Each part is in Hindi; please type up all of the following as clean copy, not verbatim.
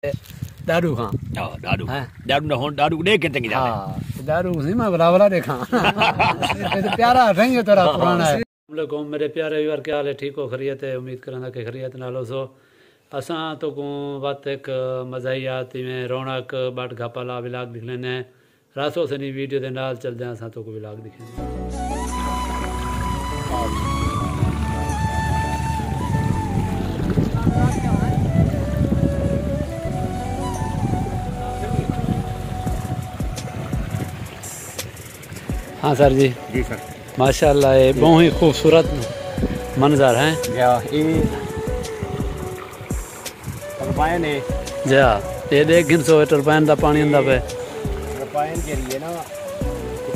दारू खां दारू दारू ना होन दारू दे के चंगी जाने हां दारू नहीं मैं बराबर देखा ये प्यारा रंग है तेरा पुराना है। अस्सलाम मेरे प्यारे व्यूअर, क्या हाल है? ठीक हो? खैरियत है? उम्मीद करना कि खैरियत नालो सो असा तो को बात एक मज़ाहियात में रौनक बाट घापाला विलाग दिख लेने रासो से नहीं वीडियो दे नाल चल जाए असा तो को विलाग दिखे। हाँ सर जी। जी सर माशाल्लाह ये बहुत ही खूबसूरत मंजर हैं। ये टरबाइन है जा ये देख गिन सौ टरबाइन का पानी अंदा पे टरबाइन जरी है ना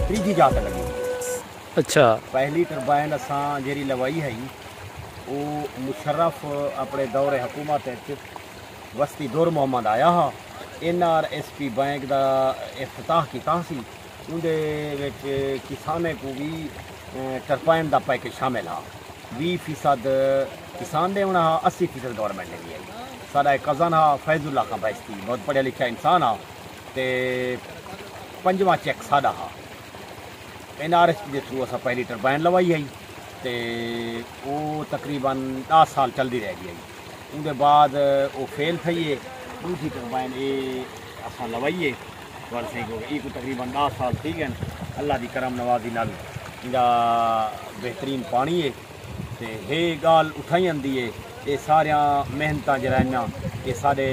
त्रीजी जात लगी। अच्छा पहली टरबाइन असा जरी लवाई है वो मुशर्रफ अपने दौरे हुकूमत वस्ती दौर मोहम्मद आया हा NRSP बैंक का इफ्तिताह किया सी उनके किसाने को भी टरबाइन का पैकेज शामिल हा 20% किसान ने होना 80% गवर्नमेंट ने दिया। साडा एक कज़न हा फैजुल्ला का बैस्ती बहुत पढ़िया लिखा इंसान हा ते 5वां चेक साडा हा NRSP के थ्रू असा पहली टरबाइन लवाई है ते वो तकरीबन 10 साल चलती रह गई। उनके बाद वो फेल थी है दूसरी टरबाइन ये असा लवाई है वर्षे को ये को तकरीबन 10 साल थी गए। अल्लाह की करम नवाजी नाल इनका बेहतरीन पानी है ते हे गाल उठाई आंदी है। ये सारिया मेहनत जरा ये सारे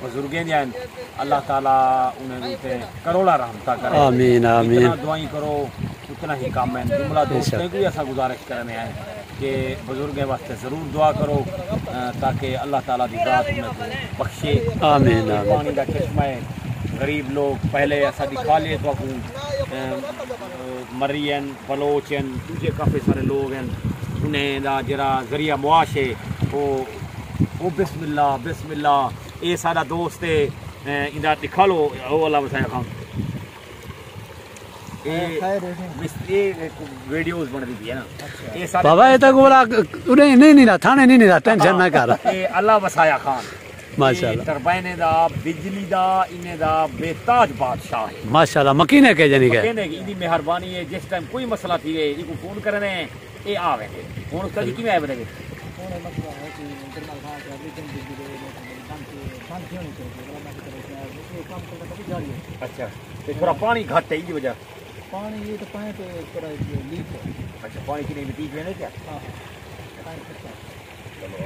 बुजुर्गें दी अल्लाह ताला उन्हें करोड़ा रहमता करे। आमीन आमीन। जितना दुआई करो उतना ही काम है। जुमला दोस्तों को ऐसा गुजारिश करने हैं कि बुजुर्गों वास्ते ज़रूर दुआ करो ताकि अल्लाह ताला की ज़ात उन्हें बख्शे। आमीन आमीन। पानी का चश्मा है गरीब लोग पहले ऐसा दिखा ले तो मरियन बलोचन दूसरे काफ़ी सारे लोग हैं उन्हें जरा जरिया मुआश है वो बिस्मिल्लाह बिस्मिल्लाह ये सारा दोस्त है इंदा दिखा लो वो वाला बताया खां ये वीडियोस बन रही है ना ये सारा बाबा ये तक बोला उन्हें नहीं रहा थाने नहीं रहा टेंशन ना कर ये अल्लाह वसाया खान माशाल्लाह टरबाइने दा बिजली दा इन्हें दा बेताज बादशाह है माशाल्लाह मकीने के जानी के मकीने की इदी मेहरबानी है। जिस टाइम कोई मसला थी है इनको फोन करने ये आवेंगे हुन कदी किवें आए बनेगे अच्छा ते थोड़ा पानी घट है इदी वजह पानी ये तो पानी पे थोड़ा लीक है। अच्छा पानी की नहीं बीच में नहीं क्या हां पानी कच्चा चलो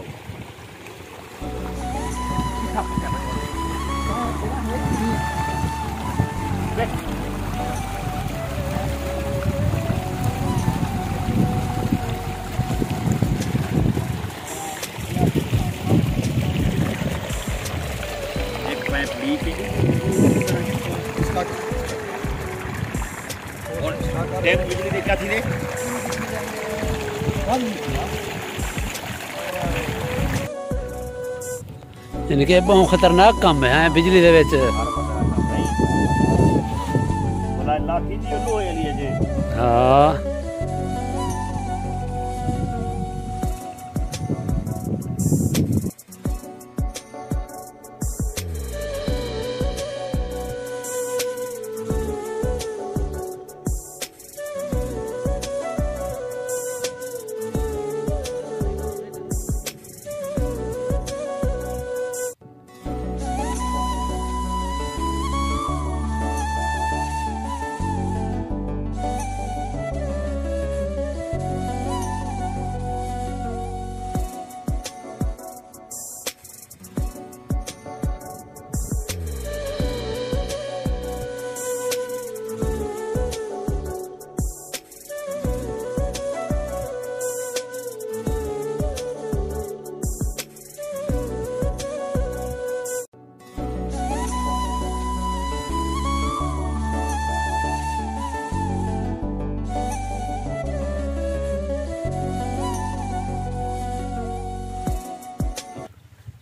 एक पाइप लीक है और टैप बिजली दे क्या थी ने इनके बहुत खतरनाक काम है बिजली दे विच भला लाठी दी लोहे वाली है जे हां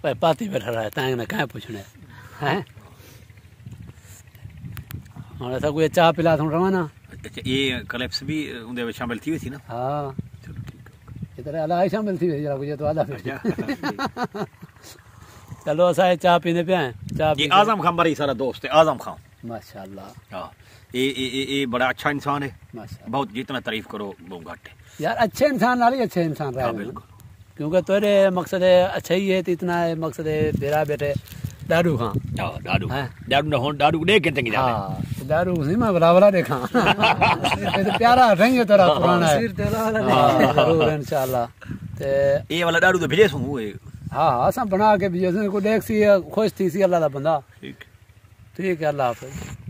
भाई पाती बैठा रहा है तैंग ने कहाँ पूछने हैं हाँ ऐसा कोई चाह पिला थोड़ा रवाना अच्छा ये क्लिप्स भी उनके में शामिल थी हुई थी ना हाँ चलो ठीक है इतने अला शामिल थी जरा कुछ तो आधा चलो असा चाह पीने पे आए ये आजम खान मेरा सारा दोस्त है, आजम खान माशाल्लाह। हाँ, ये बड़ा अच्छा इंसान है, माशाल्लाह। बहुत जितना तारीफ करो वो घट है यार अच्छे इंसान नाल ही अच्छे इंसान रहे। बिल्कुल, क्योंकि तेरे मकसद है अच्छा ही है तो इतना है मकसद है बेरा बेटे दारू खां। हाँ दारू दारू ना हो दारू देख के चंगी जाने। हाँ दारू नहीं मैं बराबर देखा ये तो प्यारा रंग है तेरा पुराना है। जरूर इंशाल्लाह। ते ये वाला दारू तो भेजे सू हुए। हाँ असा बना के भी को देख सी खुश थी सी अल्लाह दा बंदा। ठीक है अल्लाह हाफिज़।